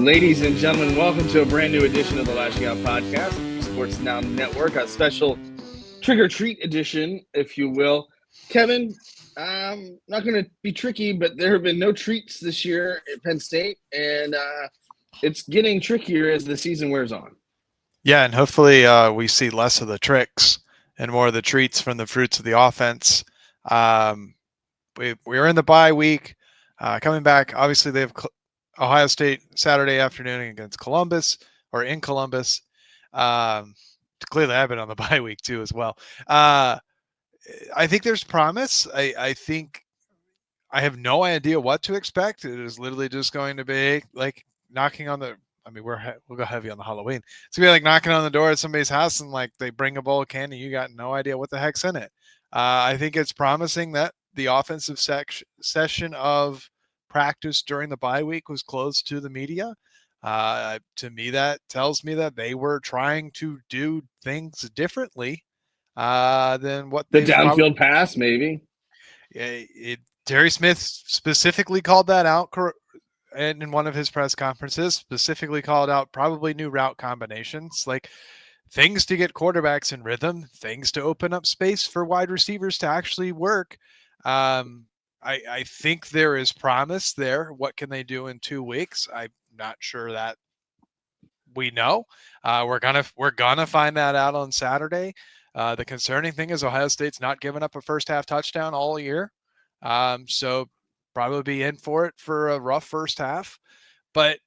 Ladies and gentlemen, welcome to a brand new edition of the Lasching Out Podcast, Sports Now Network, a special trick-or-treat edition, if you will. Kevin, I'm not going to be tricky, but there have been no treats this year at Penn State, and it's getting trickier as the season wears on. Yeah, and hopefully we see less of the tricks and more of the treats from the fruits of the offense. We're in the bye week. Coming back, obviously they have Ohio State Saturday afternoon against Columbus, or in Columbus. Clearly, I've been on the bye week too as well. I think there's promise. I think I have no idea what to expect. It is literally just going to be like knocking on the. I mean, we'll go heavy on the Halloween. It's gonna be like knocking on the door at somebody's house and like they bring a bowl of candy. You got no idea what the heck's in it. I think it's promising that the offensive session of practice during the bye week was closed to the media. To me, that tells me that they were trying to do things differently than what the downfield pass, maybe. Terry Smith specifically called that out in one of his press conferences, specifically called out probably new route combinations, like things to get quarterbacks in rhythm, things to open up space for wide receivers to actually work. I think there is promise there. What can they do in 2 weeks? I'm not sure that we know. We're gonna find that out on Saturday. The concerning thing is Ohio State's not given up a first half touchdown all year. So probably be in for it for a rough first half. But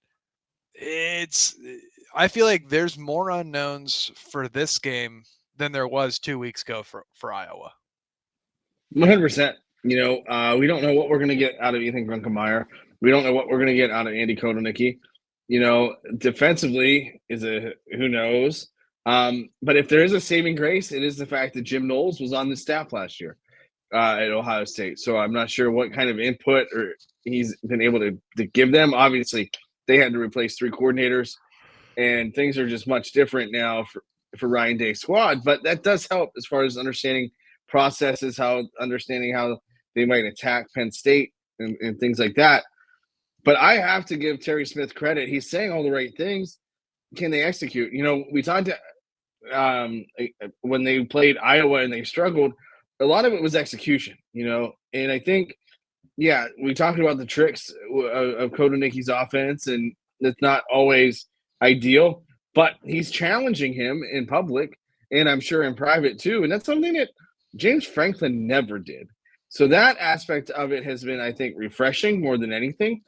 I feel like there's more unknowns for this game than there was 2 weeks ago for Iowa. 100%. We don't know what we're going to get out of Ethan Grunkemeyer. We don't know what we're going to get out of Andy Kotelnicki. Defensively who knows. But if there is a saving grace, it is the fact that Jim Knowles was on the staff last year at Ohio State. So I'm not sure what kind of input or he's been able to give them. Obviously, they had to replace 3 coordinators, and things are just much different now for Ryan Day's squad. But that does help as far as understanding processes, understanding how they might attack Penn State and things like that. But I have to give Terry Smith credit. He's saying all the right things. Can they execute? We talked when they played Iowa and they struggled, a lot of it was execution, and I think, yeah, we talked about the tricks of Kotelnicki's offense, and it's not always ideal, but he's challenging him in public and I'm sure in private too. And that's something that James Franklin never did. So that aspect of it has been, I think, refreshing more than anything.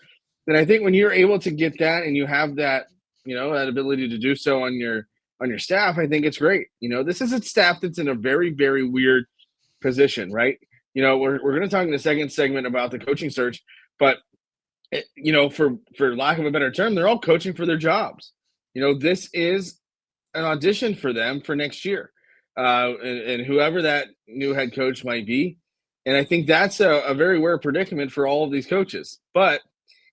And I think when you're able to get that and you have that, that ability to do so on your staff, I think it's great. This is a staff that's in a very, very weird position, right? We're going to talk in the second segment about the coaching search, but for lack of a better term, they're all coaching for their jobs. This is an audition for them for next year, and whoever that new head coach might be. And I think that's a very rare predicament for all of these coaches. But,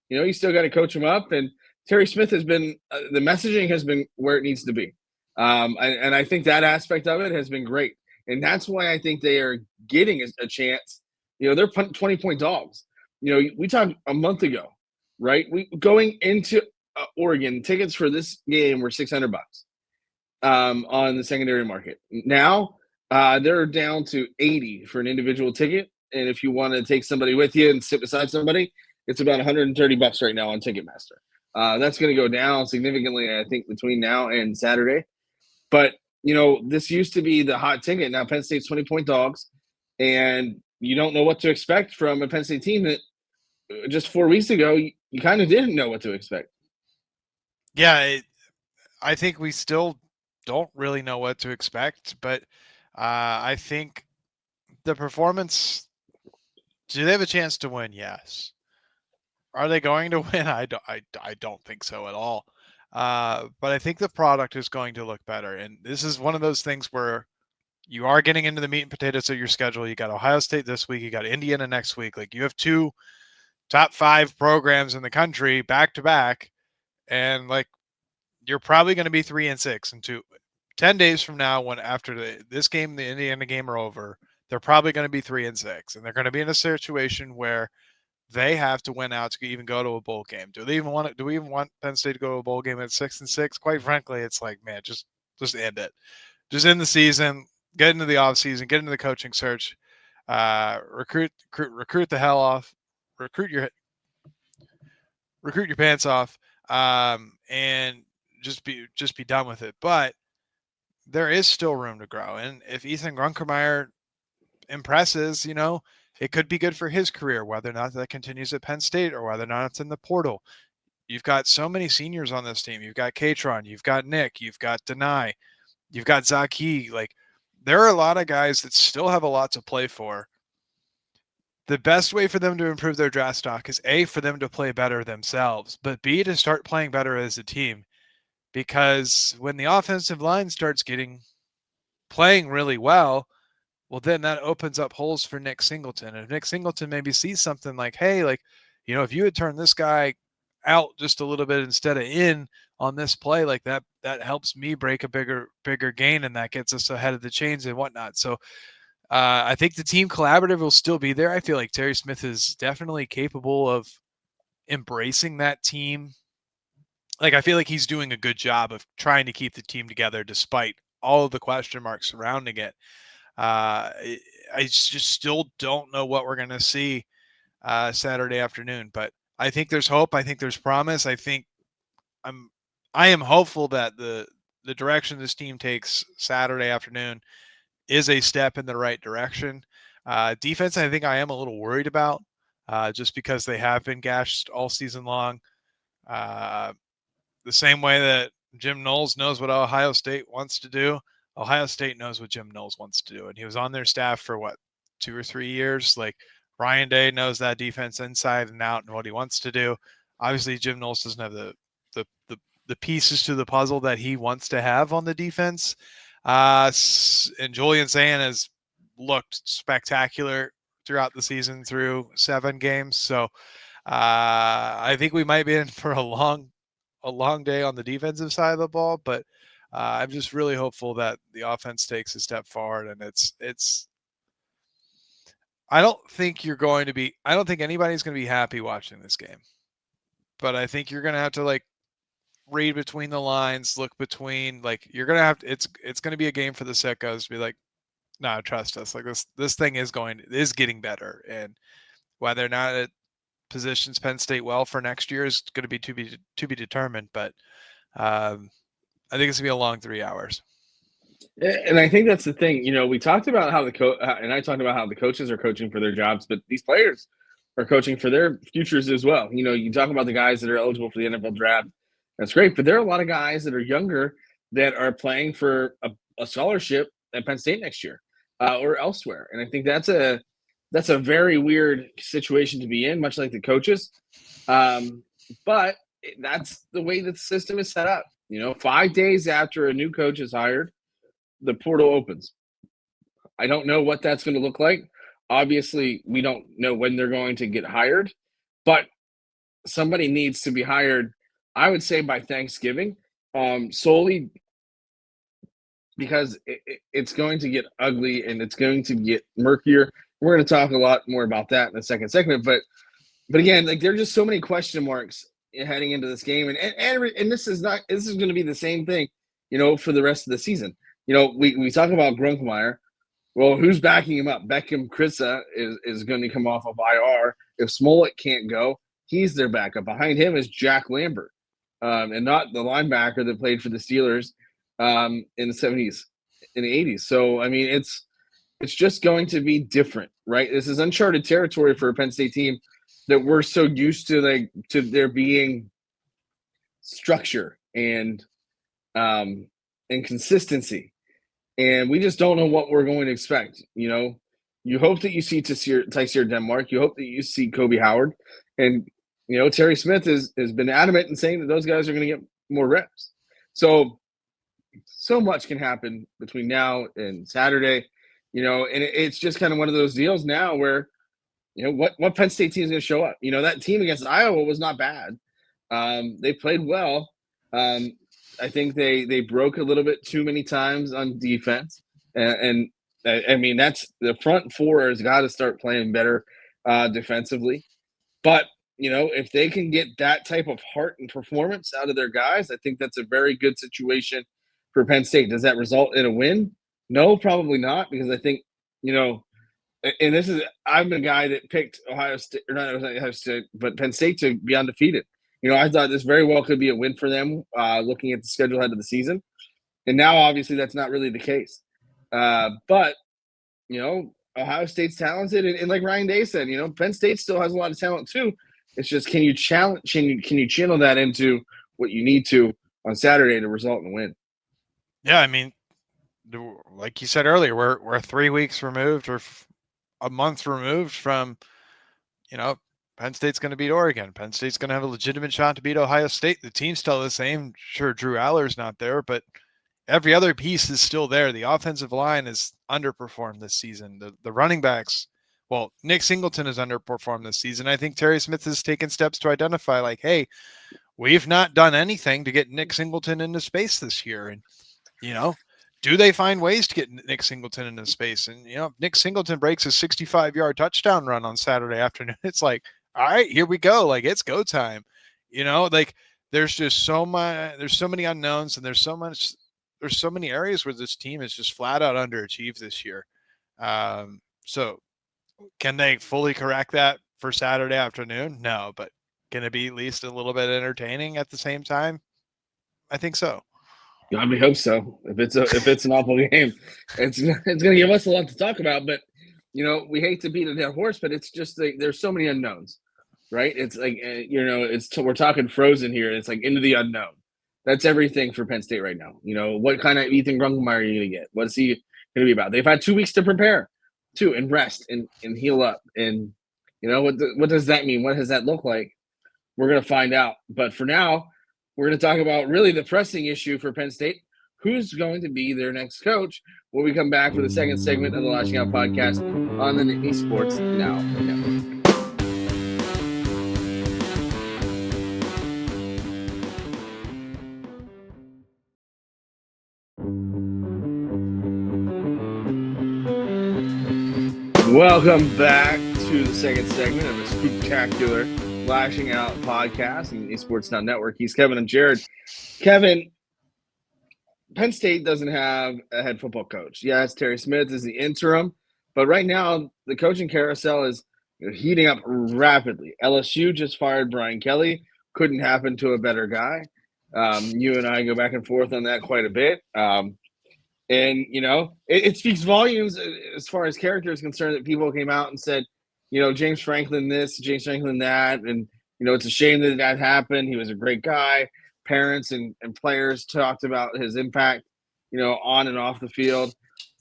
you still got to coach them up. And Terry Smith has been the messaging has been where it needs to be. And I think that aspect of it has been great. And that's why I think they are getting a chance. They're 20-point dogs. We talked a month ago, right? Going into Oregon, tickets for this game were $600 on the secondary market. Now they're down to $80 for an individual ticket. And if you want to take somebody with you and sit beside somebody, it's about $130 right now on Ticketmaster. That's going to go down significantly, I think, between now and Saturday. But, this used to be the hot ticket. Now Penn State's 20-point dogs, and you don't know what to expect from a Penn State team that just 4 weeks ago you kind of didn't know what to expect. Yeah, I think we still don't really know what to expect, but I think the performance, do they have a chance to win? Yes. Are they going to win? I don't think so at all. But I think the product is going to look better. And this is one of those things where you are getting into the meat and potatoes of your schedule. You got Ohio State this week. You got Indiana next week. Like, you have 2 top 5 programs in the country back to back. And like, you're probably going to be 3-6 and 10 days from now, when after this game, the Indiana game are over, they're probably going to be 3-6, and they're going to be in a situation where they have to win out to even go to a bowl game. Do we even want Penn State to go to a bowl game at 6-6? Quite frankly, it's like, man, just end it. Just end the season, get into the off season, get into the coaching search, recruit the hell off, recruit your pants off, and just be done with it. But there is still room to grow, and if Ethan Grunkemeyer impresses, it could be good for his career, whether or not that continues at Penn State or whether or not it's in the portal. You've got so many seniors on this team. You've got Katron, you've got Nick, you've got Denai, you've got Zaki. Like, there are a lot of guys that still have a lot to play for. The best way for them to improve their draft stock is A, for them to play better themselves, but B, to start playing better as a team. Because when the offensive line starts playing really well, well, then that opens up holes for Nick Singleton. And if Nick Singleton maybe sees something like, hey, like, if you had turned this guy out just a little bit instead of in on this play, like that helps me break a bigger gain, and that gets us ahead of the chains and whatnot. So I think the team collaborative will still be there. I feel like Terry Smith is definitely capable of embracing that team. Like, I feel like he's doing a good job of trying to keep the team together despite all of the question marks surrounding it. I just still don't know what we're going to see Saturday afternoon, but I think there's hope. I think there's promise. I am hopeful that the direction this team takes Saturday afternoon is a step in the right direction. Defense, I think I am a little worried about just because they have been gashed all season long. The same way that Jim Knowles knows what Ohio State wants to do, Ohio State knows what Jim Knowles wants to do. And he was on their staff for 2 or 3 years. Like, Ryan Day knows that defense inside and out and what he wants to do. Obviously, Jim Knowles doesn't have the pieces to the puzzle that he wants to have on the defense. And Julian Sand has looked spectacular throughout the season through 7 games. So I think we might be in for a long day on the defensive side of the ball, but I'm just really hopeful that the offense takes a step forward. And I don't think anybody's going to be happy watching this game, but I think you're going to have to read between the lines, look between, you're going to have to, it's going to be a game for the sickos to be like, no, trust us. Like, this thing is getting better. And whether or not it positions Penn State well for next year is going to be to be determined. But I think it's gonna be a long 3 hours. And I think that's the thing. We talked about how and I talked about how the coaches are coaching for their jobs, but these players are coaching for their futures as well. You talk about the guys that are eligible for the NFL draft. That's great, but there are a lot of guys that are younger that are playing for a scholarship at Penn State next year or elsewhere. And I think that's a very weird situation to be in, much like the coaches. But that's the way that the system is set up. 5 days after a new coach is hired, the portal opens. I don't know what that's going to look like. Obviously, we don't know when they're going to get hired, but somebody needs to be hired, I would say, by Thanksgiving, solely because it's going to get ugly and it's going to get murkier. We're going to talk a lot more about that in the second segment, but again, there are just so many question marks heading into this game, and this is going to be the same thing, for the rest of the season. We talk about Grunkemeyer. Well, who's backing him up? Beckham Krissa is going to come off of IR. If Smollett can't go, he's their backup. Behind him is Jack Lambert, and not the linebacker that played for the Steelers in the 70s, in the 80s. So, I mean, it's just going to be different, right? This is uncharted territory for a Penn State team that we're so used to, to there being structure and consistency. And we just don't know what we're going to expect. You hope that you see Tysier Denmark. You hope that you see Kobe Howard. And, Terry Smith has been adamant in saying that those guys are going to get more reps. So much can happen between now and Saturday, and it's just kind of one of those deals now where, what Penn State team is going to show up. That team against Iowa was not bad. They played well. I think they broke a little bit too many times on defense. And I mean, that's the front four has got to start playing better defensively. But, if they can get that type of heart and performance out of their guys, I think that's a very good situation for Penn State. Does that result in a win? No, probably not, because I think, and I'm a guy that picked Ohio State, or not Ohio State, but Penn State to be undefeated. I thought this very well could be a win for them, looking at the schedule ahead of the season. And now, obviously, that's not really the case. But, Ohio State's talented. And like Ryan Day said, Penn State still has a lot of talent too. It's just, can you channel that into what you need to on Saturday to result in a win? Yeah, I mean, like you said earlier, we're 3 weeks removed or a month removed from, Penn State's going to beat Oregon. Penn State's going to have a legitimate shot to beat Ohio State. The team's still the same. Sure, Drew Aller's not there, but every other piece is still there. The offensive line is underperformed this season. The running backs, well, Nick Singleton has underperformed this season. I think Terry Smith has taken steps to identify, like, hey, we've not done anything to get Nick Singleton into space this year. And, do they find ways to get Nick Singleton into space? And, if Nick Singleton breaks a 65-yard touchdown run on Saturday afternoon, it's like, all right, here we go. Like, it's go time. There's just there's so many unknowns, and there's so many areas where this team is just flat out underachieved this year. So can they fully correct that for Saturday afternoon? No, but can it be at least a little bit entertaining at the same time? I think so. God, we hope so. If it's an awful game, it's going to give us a lot to talk about. But we hate to beat a dead horse, but it's just like there's so many unknowns, right? It's like we're talking Frozen here. It's like into the unknown. That's everything for Penn State right now. What kind of Ethan Grunkelmeyer are you going to get? What is he going to be about? They've had 2 weeks to prepare, too, and rest and heal up. And what does that mean? What does that look like? We're going to find out. But for now, we're going to talk about really the pressing issue for Penn State. Who's going to be their next coach when we come back for the second segment of the Lasching Out Podcast on the Nittany Sports Now Network. Welcome back to the second segment of a spectacular Lasching Out Podcast on the Sports Now Network. He's Kevin and Jarrod. Kevin, Penn State doesn't have a head football coach. Yes, Terry Smith is the interim, but right now the coaching carousel is heating up rapidly. LSU just fired Brian Kelly. Couldn't happen to a better guy. You and I go back and forth on that quite a bit. And, it speaks volumes as far as character is concerned that people came out and said, James Franklin this, James Franklin that. And, it's a shame that happened. He was a great guy. Parents and players talked about his impact, on and off the field.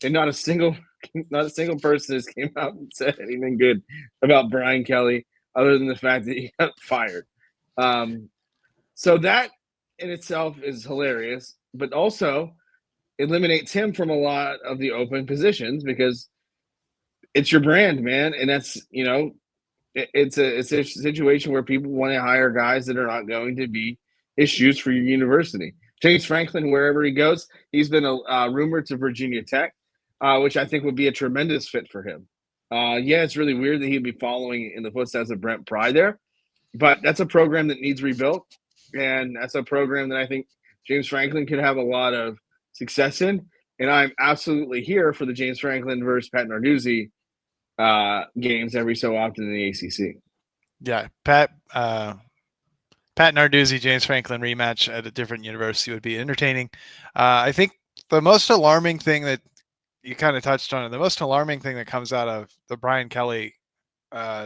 And not a single person has came out and said anything good about Brian Kelly other than the fact that he got fired. So that in itself is hilarious, but also eliminates him from a lot of the open positions because it's your brand, man. And that's, it's a situation where people want to hire guys that are not going to be issues for your university. James Franklin, wherever he goes, he's been rumored to Virginia Tech, which I think would be a tremendous fit for him. It's really weird that he'd be following in the footsteps of Brent Pry there, but that's a program that needs rebuilt. And that's a program that I think James Franklin could have a lot of success in. And I'm absolutely here for the James Franklin versus Pat Narduzzi games every so often in the ACC. Yeah, Pat Narduzzi, James Franklin rematch at a different university would be entertaining. I think the most alarming thing that you kind of touched on, the most alarming thing that comes out of the Brian Kelly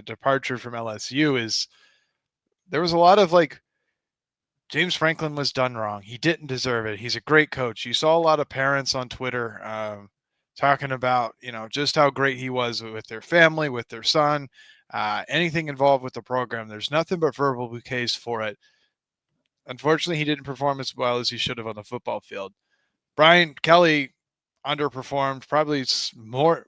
departure from LSU is there was a lot of James Franklin was done wrong. He didn't deserve it. He's a great coach. You saw a lot of parents on Twitter talking about, just how great he was with their family, with their son, anything involved with the program. There's nothing but verbal bouquets for it. Unfortunately, he didn't perform as well as he should have on the football field. Brian Kelly underperformed probably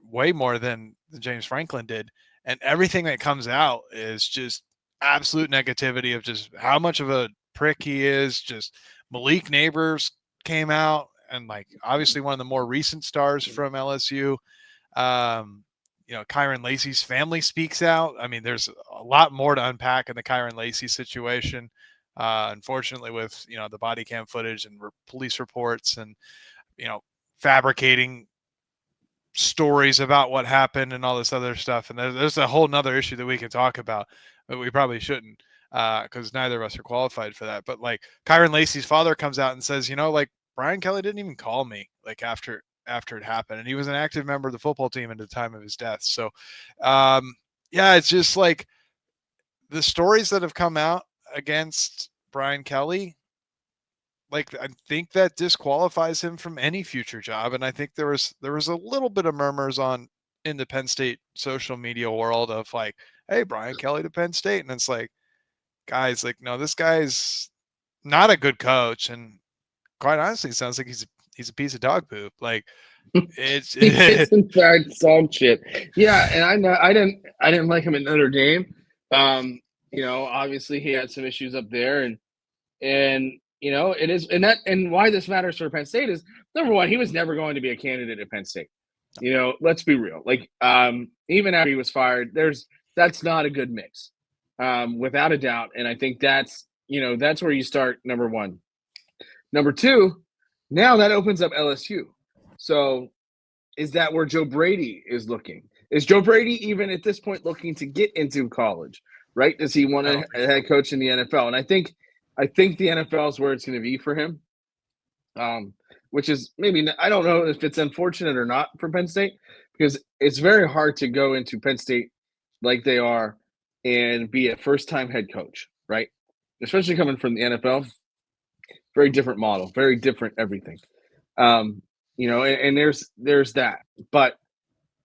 way more than James Franklin did. And everything that comes out is just absolute negativity of just how much of a prick he is. Just Malik Neighbors came out and obviously one of the more recent stars from LSU. Kyron Lacey's family speaks out. I mean, there's a lot more to unpack in the Kyron Lacey situation. Unfortunately, with the body cam footage and police reports and fabricating stories about what happened and all this other stuff, and there's a whole nother issue that we can talk about, but we probably shouldn't because neither of us are qualified for that. But like Kyron Lacey's father comes out and says, like Brian Kelly didn't even call me like after it happened, and he was an active member of the football team at the time of his death. So it's just like the stories that have come out against Brian Kelly, like I think that disqualifies him from any future job. And I think there was a little bit of murmurs in the Penn State social media world of like, hey, Brian Kelly to Penn State. And it's like, guys, like, no, this guy's not a good coach. And quite honestly, it sounds like he's a piece of dog poop. Like it's in fact dog shit. Yeah. And I know I didn't like him at Notre Dame. Obviously he had some issues up there and it is, and why this matters for Penn State is, number one, he was never going to be a candidate at Penn State. Let's be real. Like, even after he was fired, that's not a good mix, without a doubt. And I think that's where you start. Number one. Number two, now that opens up LSU. So, is that where Joe Brady is looking? Is Joe Brady even at this point looking to get into college? Right? Does he want a head coach in the NFL? And I think the NFL is where it's going to be for him, which is maybe – I don't know if it's unfortunate or not for Penn State, because it's very hard to go into Penn State like they are and be a first-time head coach, right? Especially coming from the NFL. Very different model, very different everything. And there's that. But,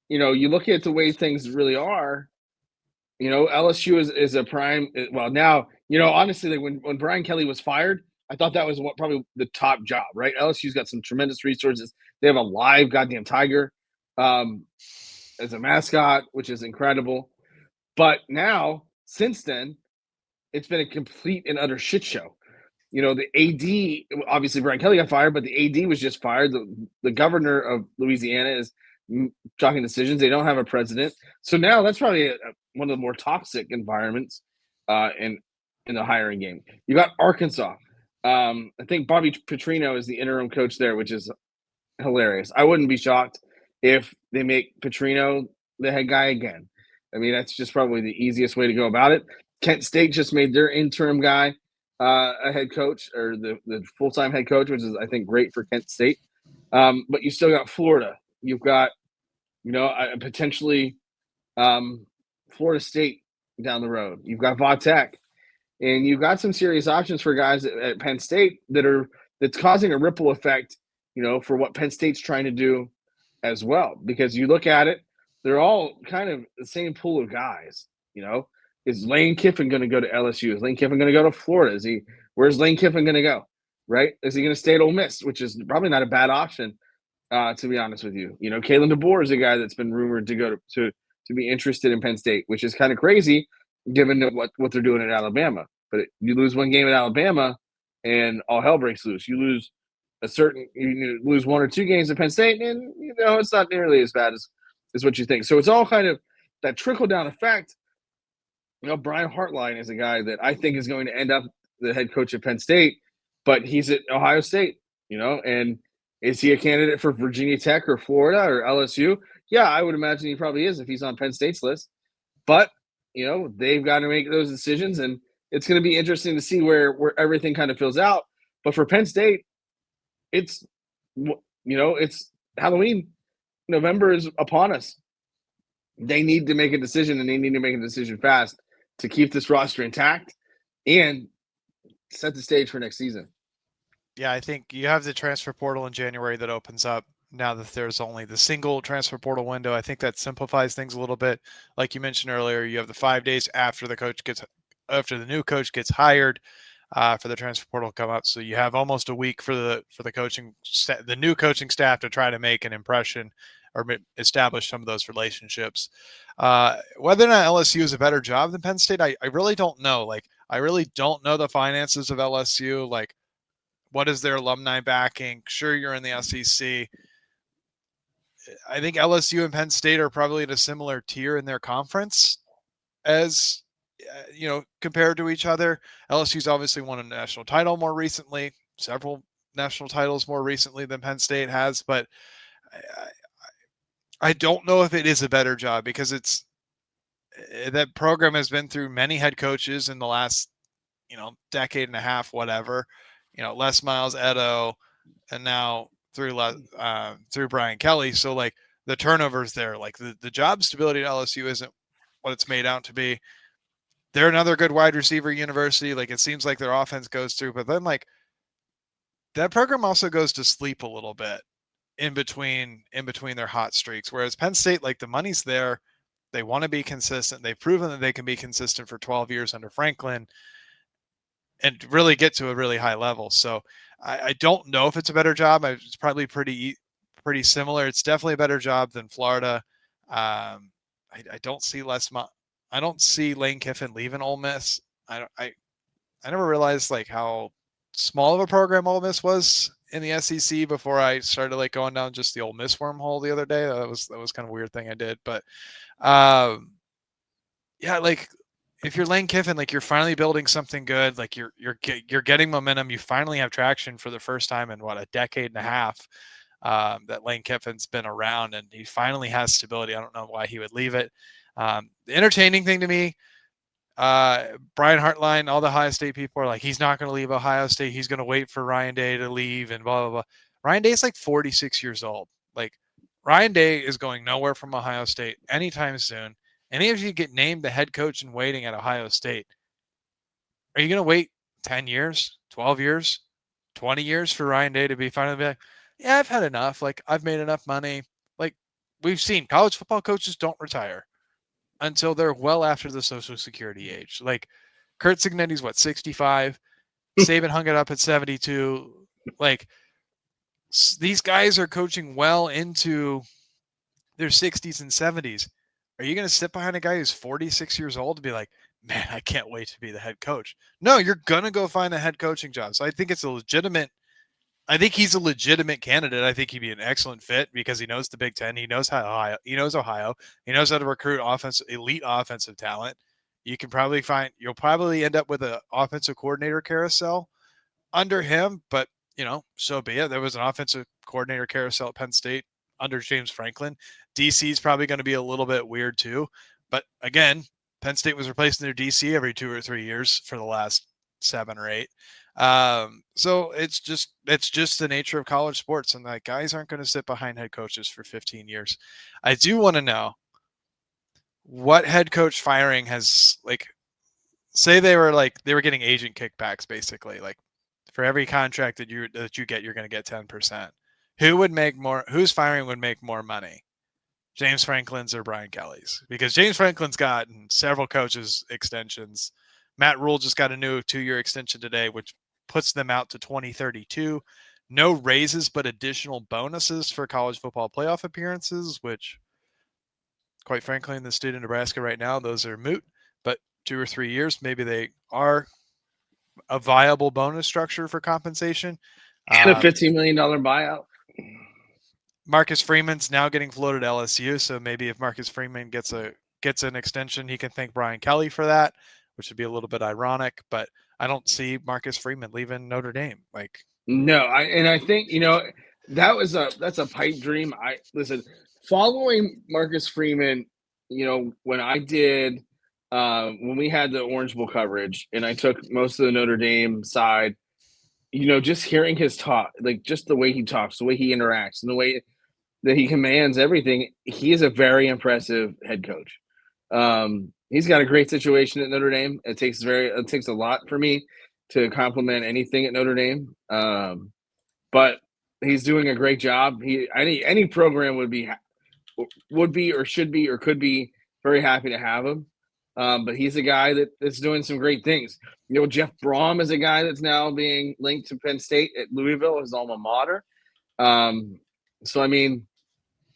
you look at the way things really are, LSU is a prime – well, now – honestly, like when Brian Kelly was fired, I thought that was probably the top job, right? LSU's got some tremendous resources. They have a live goddamn tiger as a mascot, which is incredible. But now, since then, it's been a complete and utter shit show. The AD, obviously Brian Kelly got fired, but the AD was just fired. The governor of Louisiana is talking decisions. They don't have a president. So now that's probably one of the more toxic environments in the hiring game. You got Arkansas. I think Bobby Petrino is the interim coach there, which is hilarious. I wouldn't be shocked if they make Petrino the head guy again. I mean, that's just probably the easiest way to go about it. Kent State just made their interim guy a head coach, or the full-time head coach, which is, I think, great for Kent State. But you still got Florida. You've got, potentially Florida State down the road. You've got Va-Tech. And you've got some serious options for guys at Penn State that's causing a ripple effect, for what Penn State's trying to do as well. Because you look at it, they're all kind of the same pool of guys. Is Lane Kiffin going to go to LSU? Is Lane Kiffin going to go to Florida? Where's Lane Kiffin going to go? Right? Is he going to stay at Ole Miss, which is probably not a bad option, to be honest with you. Kalen DeBoer is a guy that's been rumored to go to be interested in Penn State, which is kind of crazy given what they're doing at Alabama. But you lose one game at Alabama and all hell breaks loose. You lose one or two games at Penn State, and it's not nearly as bad as what you think. So it's all kind of that trickle-down effect. Brian Hartline is a guy that I think is going to end up the head coach at Penn State, but he's at Ohio State, and is he a candidate for Virginia Tech or Florida or LSU? Yeah, I would imagine he probably is if he's on Penn State's list. But, they've got to make those decisions, and it's going to be interesting to see where everything kind of fills out. But for Penn State, it's Halloween. November is upon us. They need to make a decision, and they need to make a decision fast to keep this roster intact and set the stage for next season. Yeah, I think you have the transfer portal in January that opens up now that there's only the single transfer portal window. I think that simplifies things a little bit. Like you mentioned earlier, you have the 5 days after the new coach gets hired for the transfer portal to come up. So you have almost a week for the new coaching staff to try to make an impression or establish some of those relationships. Whether or not LSU is a better job than Penn State, I really don't know. Like, I really don't know the finances of LSU. Like, what is their alumni backing? Sure, you're in the SEC. I think LSU and Penn State are probably at a similar tier in their conference as compared to each other. LSU's obviously won a national title more recently, several national titles more recently than Penn State has, but I don't know if it is a better job because that program has been through many head coaches in the last decade and a half, whatever. Les Miles, Edo, and now through Brian Kelly. So like the turnovers there, like the job stability at LSU isn't what it's made out to be. They're another good wide receiver university. Like it seems like their offense goes through, but then like that program also goes to sleep a little bit in between their hot streaks. Whereas Penn State, like the money's there. They want to be consistent. They've proven that they can be consistent for 12 years under Franklin and really get to a really high level. So I don't know if it's a better job. It's probably pretty similar. It's definitely a better job than Florida. I don't see I don't see Lane Kiffin leaving Ole Miss. I never realized like how small of a program Ole Miss was in the SEC before I started like going down just the Ole Miss wormhole the other day. That was kind of a weird thing I did, but yeah, like if you're Lane Kiffin, like you're finally building something good, like you're getting momentum. You finally have traction for the first time in a decade and a half that Lane Kiffin's been around, and he finally has stability. I don't know why he would leave it. The entertaining thing to me, Brian Hartline, all the Ohio State people are like, he's not going to leave Ohio State. He's going to wait for Ryan Day to leave and blah, blah, blah. Ryan Day's like 46 years old. Like Ryan Day is going nowhere from Ohio State anytime soon. And if you get named the head coach in waiting at Ohio State, are you going to wait 10 years, 12 years, 20 years for Ryan Day to be finally like, yeah, I've had enough. Like, I've made enough money. Like, we've seen college football coaches don't retire until they're well after the Social Security age. Like, Kurt Cignetti's, 65? Saban hung it up at 72. Like, these guys are coaching well into their 60s and 70s. Are you going to sit behind a guy who's 46 years old and be like, man, I can't wait to be the head coach? No, you're going to go find a head coaching job. So I think he's a legitimate candidate. I think he'd be an excellent fit because he knows the Big Ten. He knows Ohio. He knows how to recruit elite offensive talent. You'll probably end up with an offensive coordinator carousel under him, but so be it. There was an offensive coordinator carousel at Penn State under James Franklin. DC is probably going to be a little bit weird too. But again, Penn State was replacing their DC every 2 or 3 years for the last 7 or 8. So it's just the nature of college sports, and like guys aren't going to sit behind head coaches for 15 years. I do want to know what head coach firing has, like, say they were getting agent kickbacks basically, like for every contract that you get, you're going to get 10%. Whose firing would make more money? James Franklin's or Brian Kelly's? Because James Franklin's gotten several coaches extensions. Matt Rule just got a new 2-year extension today, which puts them out to 2032. No raises, but additional bonuses for college football playoff appearances, which, quite frankly, in the state of Nebraska right now, those are moot. But 2 or 3 years, maybe they are a viable bonus structure for compensation. And a $15 million buyout. Marcus Freeman's now getting floated LSU, so maybe if Marcus Freeman gets an extension, he can thank Brian Kelly for that, which would be a little bit ironic. But I don't see Marcus Freeman leaving Notre Dame. Like, no, I think that's a pipe dream. Listen, following Marcus Freeman, when I did when we had the Orange Bowl coverage, and I took most of the Notre Dame side. Just hearing his talk, like just the way he talks, the way he interacts, and the way that he commands everything, he is a very impressive head coach. He's got a great situation at Notre Dame. It takes a lot for me to compliment anything at Notre Dame. But he's doing a great job. Any program would be or should be or could be very happy to have him. But he's a guy that's doing some great things. Jeff Brom is a guy that's now being linked to Penn State at Louisville, his alma mater. So, I mean,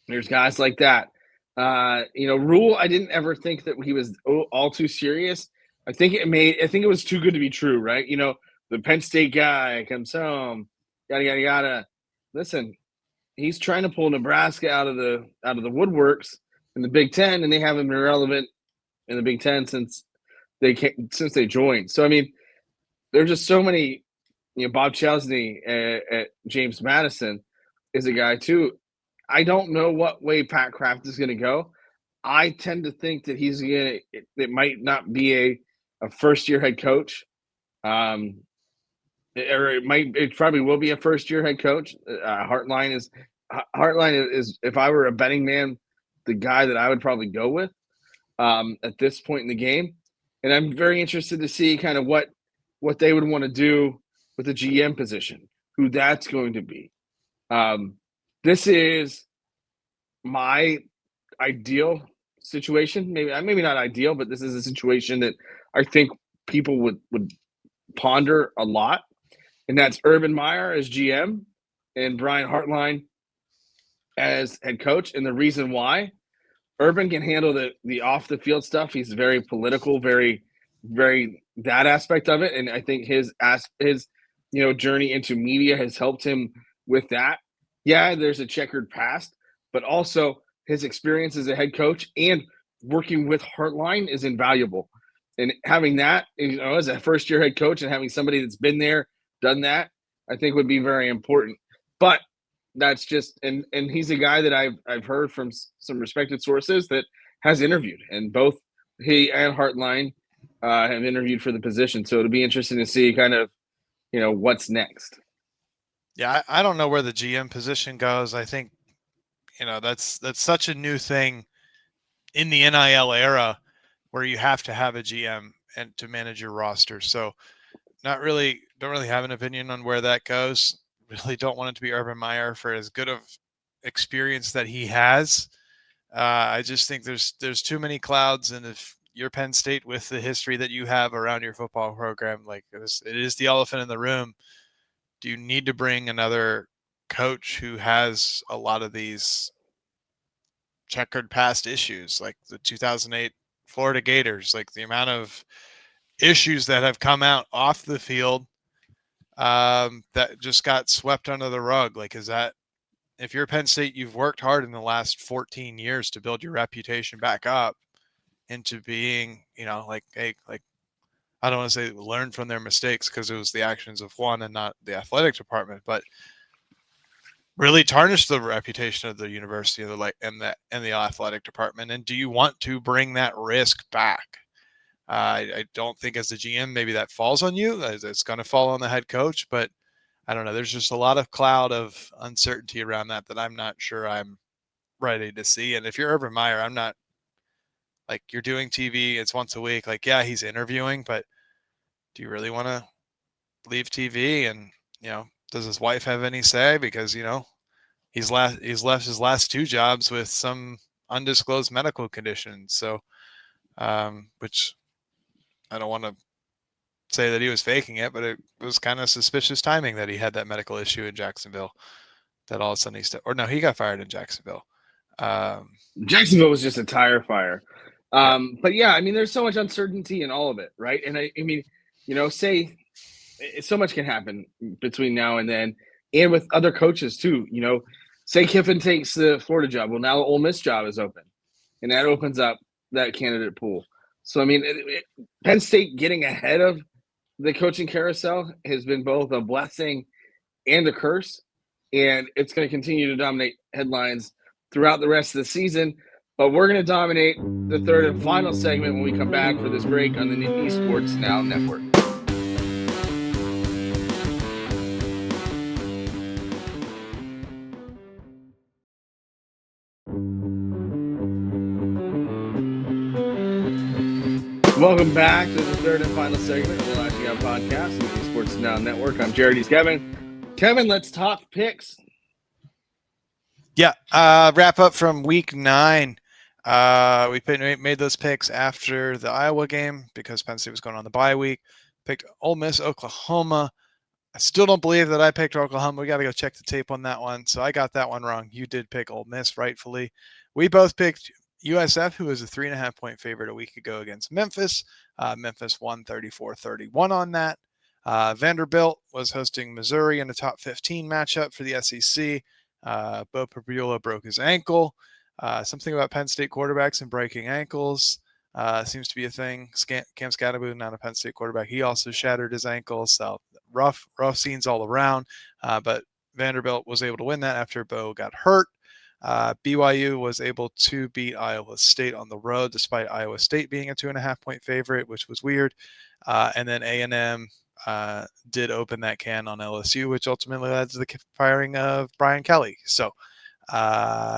there's guys like that. Rule, I didn't ever think that he was all too serious. I think it was too good to be true, right? The Penn State guy comes home, yada, yada, yada. Listen, he's trying to pull Nebraska out of the woodworks in the Big Ten, and they haven't been relevant in the Big Ten since they joined. So I mean, there's just so many. Bob Chesney at James Madison is a guy too. I don't know what way Pat Kraft is going to go. I tend to think that he's going to. It might not be a first year head coach. Or it probably will be a first year head coach. Hartline is if I were a betting man, the guy that I would probably go with at this point in the game. And I'm very interested to see kind of what they would want to do with the GM position, who that's going to be. This is my ideal situation. Maybe not ideal, but this is a situation that I think people would ponder a lot. And that's Urban Meyer as GM and Brian Hartline as head coach. And the reason why, Urban can handle the off the field stuff. He's very political, very, very that aspect of it. And I think his journey into media has helped him with that. Yeah, there's a checkered past, but also his experience as a head coach and working with Hartline is invaluable. And having that, as a first year head coach and having somebody that's been there, done that, I think would be very important. But that's just, and he's a guy that I've heard from some respected sources that has interviewed, and both he and Hartline have interviewed for the position. So it'll be interesting to see kind of, what's next. Yeah, I don't know where the GM position goes. I think, that's such a new thing in the NIL era where you have to have a GM and to manage your roster. So don't really have an opinion on where that goes. Really don't want it to be Urban Meyer for as good of experience that he has. I just think there's too many clouds, and if you're Penn State with the history that you have around your football program, like it is the elephant in the room. Do you need to bring another coach who has a lot of these checkered past issues, like the 2008 Florida Gators, like the amount of issues that have come out off the field that just got swept under the rug? Like, is that, if you're Penn State, you've worked hard in the last 14 years to build your reputation back up into being, like I don't want to say learn from their mistakes, because it was the actions of one and not the athletic department, but really tarnish the reputation of the university and the athletic department. And do you want to bring that risk back? I don't think as the GM, maybe that falls on you. It's going to fall on the head coach, but I don't know. There's just a lot of cloud of uncertainty around that I'm not sure I'm ready to see. And if you're Urban Meyer, I'm not, like, you're doing TV, it's once a week. Like, yeah, he's interviewing, but do you really want to leave TV? And, does his wife have any say? Because, he's left his last two jobs with some undisclosed medical conditions. So, which I don't want to say that he was faking it, but it was kind of suspicious timing that he had that medical issue in Jacksonville, that all of a sudden he got fired in Jacksonville. Jacksonville was just a tire fire. But yeah, I mean, there's so much uncertainty in all of it, right? And I mean, say so much can happen between now and then, and with other coaches too. Say Kiffin takes the Florida job. Well, now the Ole Miss job is open, and that opens up that candidate pool. So, I mean, Penn State getting ahead of the coaching carousel has been both a blessing and a curse, and it's going to continue to dominate headlines throughout the rest of the season. But we're going to dominate the third and final segment when we come back for this break on the Nittany Sports Now Network. Welcome back to the third and final segment of the Lasching Out Podcast, Nittany Sports Now Network. I'm Jarrod. He's Kevin. Kevin, let's talk picks. Yeah, wrap up from week 9. We made those picks after the Iowa game because Penn State was going on the bye week. Picked Ole Miss, Oklahoma. I still don't believe that I picked Oklahoma. We got to go check the tape on that one. So I got that one wrong. You did pick Ole Miss, rightfully. We both picked USF, who was a 3.5-point favorite a week ago against Memphis. Memphis won 34-31 on that. Vanderbilt was hosting Missouri in a top 15 matchup for the SEC. Bo Prabula broke his ankle. Something about Penn State quarterbacks and breaking ankles seems to be a thing. Cam Scatterboot, not a Penn State quarterback, he also shattered his ankle. So rough scenes all around. But Vanderbilt was able to win that after Bo got hurt. BYU was able to beat Iowa State on the road, despite Iowa State being a 2.5-point favorite, which was weird. And then A&M did open that can on LSU, which ultimately led to the firing of Brian Kelly. So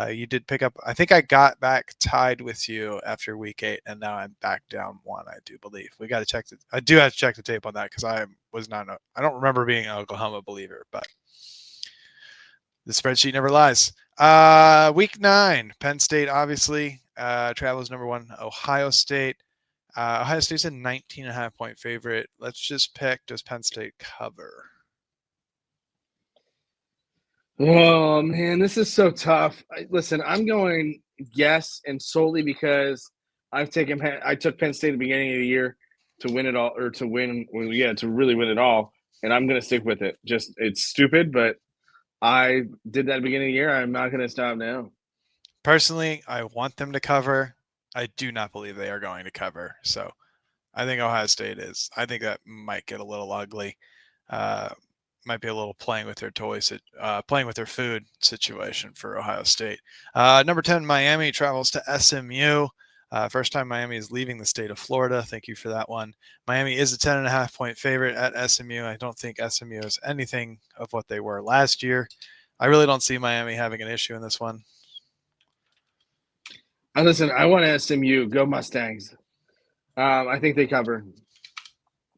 you did pick up. I think I got back tied with you after week 8, and now I'm back down 1. I do believe we got to check. I do have to check the tape on that because I don't remember being an Oklahoma believer, but the spreadsheet never lies. Week 9, Penn State obviously travels number 1, Ohio State. Ohio State's a 19.5-point favorite. Let's just pick, does Penn State cover? Oh, man, this is so tough. Listen, I'm going yes, and solely because I took Penn State at the beginning of the year to win it all, or to really win it all, and I'm going to stick with it. Just, it's stupid, but I did that at the beginning of the year. I'm not going to stop now. Personally, I want them to cover. I do not believe they are going to cover. So I think Ohio State is. I think that might get a little ugly. Might be a little playing with their toys, playing with their food situation for Ohio State. Number 10, Miami travels to SMU. First time Miami is leaving the state of Florida. Thank you for that one. Miami is a 10.5-point favorite at SMU. I don't think SMU is anything of what they were last year. I really don't see Miami having an issue in this one. Listen, I want SMU. Go Mustangs. I think they cover.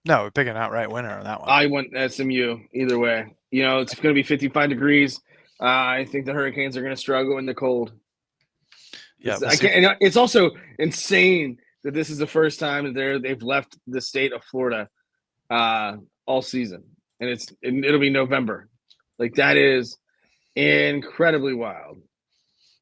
No, we're picking an outright winner on that one. I want SMU either way. It's going to be 55 degrees. I think the Hurricanes are going to struggle in the cold. Yeah, it's also insane that this is the first time that they've left the state of Florida all season, and it'll be November. Like, that is incredibly wild.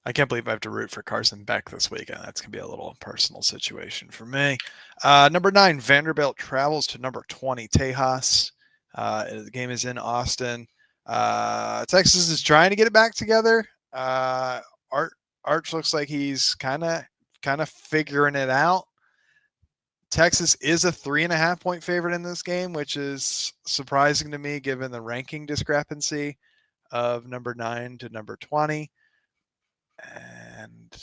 I can't believe I have to root for Carson Beck this weekend. That's going to be a little personal situation for me. Number 9, Vanderbilt travels to number 20, Tejas. The game is in Austin. Texas is trying to get it back together. Arch looks like he's kind of figuring it out. Texas is a 3.5-point favorite in this game, which is surprising to me given the ranking discrepancy of number 9 to number 20. And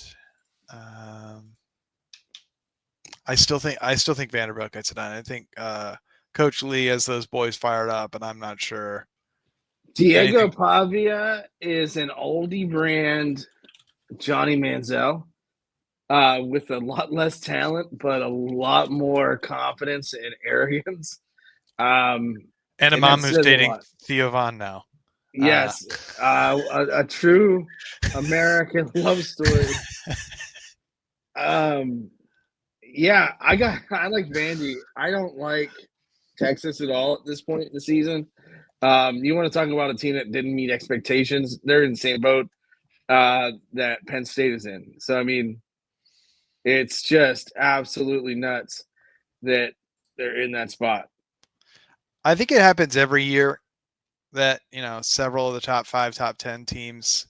I still think Vanderbilt gets it done. I think Coach Lee has those boys fired up, and I'm not sure. Diego Pavia is an oldie brand Johnny Manziel with a lot less talent, but a lot more confidence and arrogance. And a mom who's dating Theo Vaughn now. Yes, a true American love story. Yeah, I like Vandy. I don't like Texas at all at this point in the season. You want to talk about a team that didn't meet expectations? They're in the same boat that Penn State is in. So, I mean, it's just absolutely nuts that they're in that spot. I think it happens every year that, several of the top 5, top 10 teams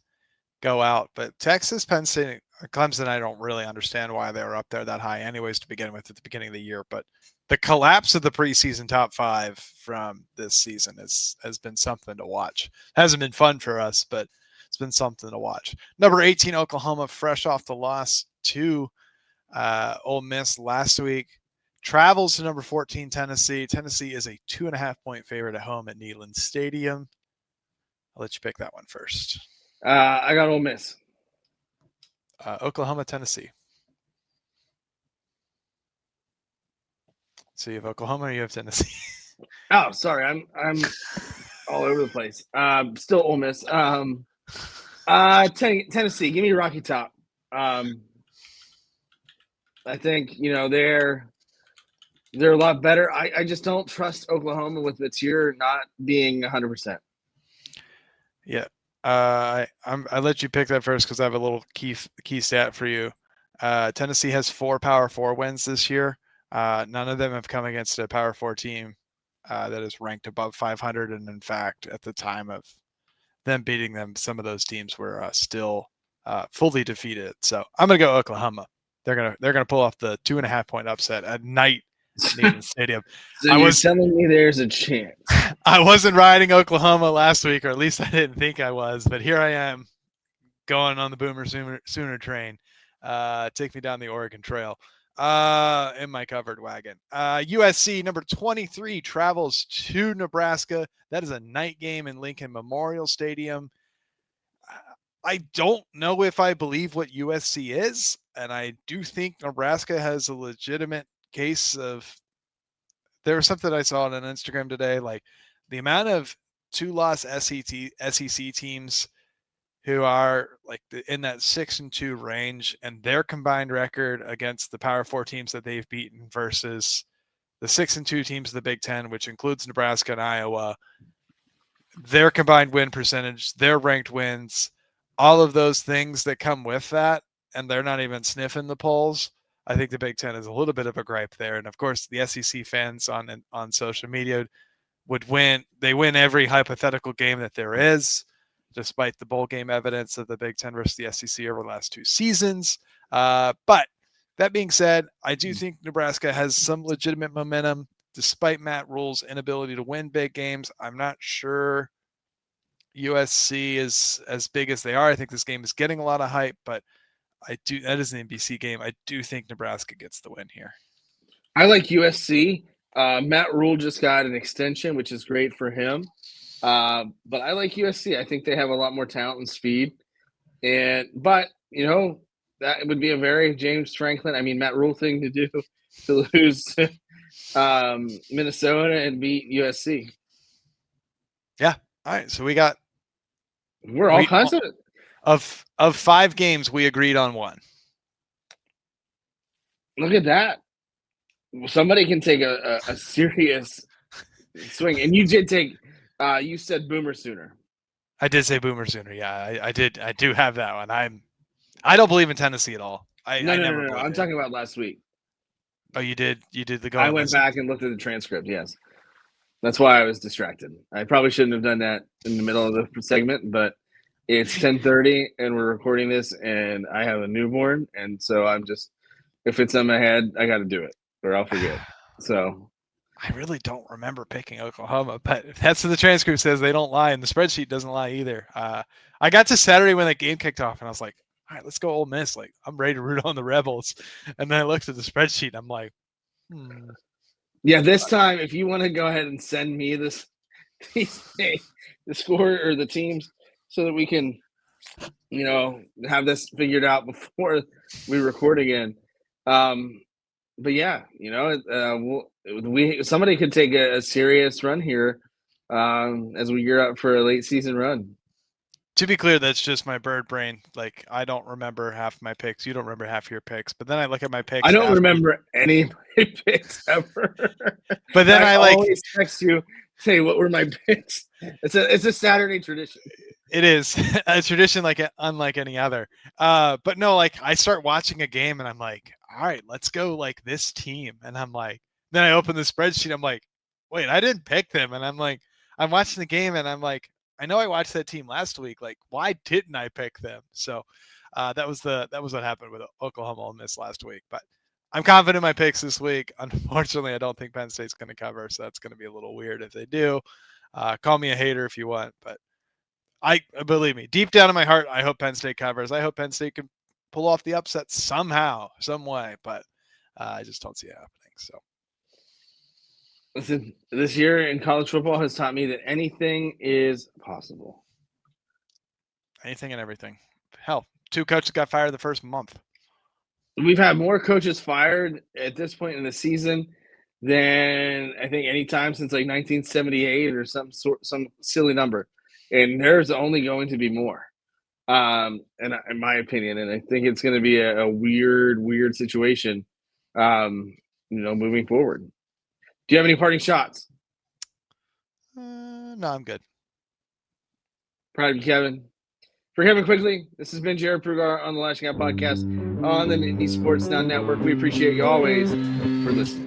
go out. But Texas, Penn State, Clemson, I don't really understand why they were up there that high anyways to begin with at the beginning of the year. But the collapse of the preseason top 5 from this season has been something to watch. It hasn't been fun for us, but it's been something to watch. Number 18, Oklahoma, fresh off the loss to Ole Miss last week, travels to number 14, Tennessee. Tennessee is a 2.5-point favorite at home at Neyland Stadium. I'll let you pick that one first. I got Ole Miss. Oklahoma, Tennessee. So you have Oklahoma or you have Tennessee? Oh, sorry. I'm all over the place. Still Ole Miss. Tennessee, give me Rocky Top. I think, they're a lot better. I just don't trust Oklahoma with the tier not being 100%. Yeah. I let you pick that first because I have a little key stat for you. Tennessee has 4 Power 4 wins this year. None of them have come against a Power 4 team that is ranked above 500. And in fact, at the time of them beating them, some of those teams were still fully defeated. So I'm going to go Oklahoma. They're gonna pull off the 2.5-point upset at night in Neyland Stadium. So you're telling me there's a chance? I wasn't riding Oklahoma last week, or at least I didn't think I was, but here I am going on the Boomer Sooner train. Take me down the Oregon Trail in my covered wagon. USC number 23 travels to Nebraska. That is a night game in Lincoln Memorial Stadium. I don't know if I believe what USC is, and I do think Nebraska has a legitimate case of. There was something I saw on Instagram today, like the amount of 2-loss SEC teams who are like in that 6-2 range, and their combined record against the Power 4 teams that they've beaten versus the 6-2 teams of the Big Ten, which includes Nebraska and Iowa, their combined win percentage, their ranked wins, all of those things that come with that, and they're not even sniffing the polls. I think the Big Ten is a little bit of a gripe there. And of course, the SEC fans on social media would win. They win every hypothetical game that there is, despite the bowl game evidence of the Big Ten versus the SEC over the last 2 seasons. But that being said, I do think Nebraska has some legitimate momentum, despite Matt Rule's inability to win big games. I'm not sure USC is as big as they are. I think this game is getting a lot of hype, but that is an NBC game. I do think Nebraska gets the win here. I like USC. Matt Rule just got an extension, which is great for him. But I like USC. I think they have a lot more talent and speed. But that would be a very James Franklin, Matt Rule thing to do, to lose to Minnesota and beat USC. Yeah. All right. So we're all kinds of 5 games, we agreed on 1. Look at that. Somebody can take a serious swing. And you did take you said Boomer Sooner. I did say Boomer Sooner. Yeah, I did. I do have that one. I don't believe in Tennessee at all. No. I'm talking about last week. Oh, you did the go. I went back and looked at the transcript, yes. That's why I was distracted. I probably shouldn't have done that in the middle of the segment, but it's 10:30 and we're recording this, and I have a newborn, and so I'm just, if it's in my head, I got to do it or I'll forget. So I really don't remember picking Oklahoma, but that's what the transcript says. They don't lie, and the spreadsheet doesn't lie either. I got to Saturday when that game kicked off, and I was like, all right, let's go Ole Miss. Like, I'm ready to root on the Rebels. And then I looked at the spreadsheet, and I'm like, Yeah, this time, if you want to go ahead and send me the score or the teams, so that we can, have this figured out before we record again. But yeah, somebody could take a serious run here as we gear up for a late season run. To be clear, that's just my bird brain. Like, I don't remember half my picks. You don't remember half your picks. But then I look at my picks. I don't remember any of my picks ever. But then I always text you, say, what were my picks? It's a Saturday tradition. It is a tradition unlike any other. But no, like, I start watching a game and I'm like, all right, let's go like this team. And I'm like, then I open the spreadsheet. I'm like, wait, I didn't pick them. And I'm like, I'm watching the game and I'm like, I know I watched that team last week. Like, why didn't I pick them? So that was what happened with Oklahoma Ole Miss last week. But I'm confident in my picks this week. Unfortunately, I don't think Penn State's going to cover, so that's going to be a little weird if they do. Call me a hater if you want, but believe me, deep down in my heart, I hope Penn State covers. I hope Penn State can pull off the upset somehow, some way, but I just don't see it happening. So. Listen, this year in college football has taught me that anything is possible. Anything and everything. Hell, 2 coaches got fired the first month. We've had more coaches fired at this point in the season than I think any time since like 1978 or some silly number. And there's only going to be more, and in my opinion. And I think it's going to be a weird situation, moving forward. Do you have any parting shots? No, I'm good. Proud of you, Kevin. For Kevin Quigley, this has been Jarrod Prugar on the Lasching Out Podcast on the Nittany Sports Now Network. We appreciate you always for listening.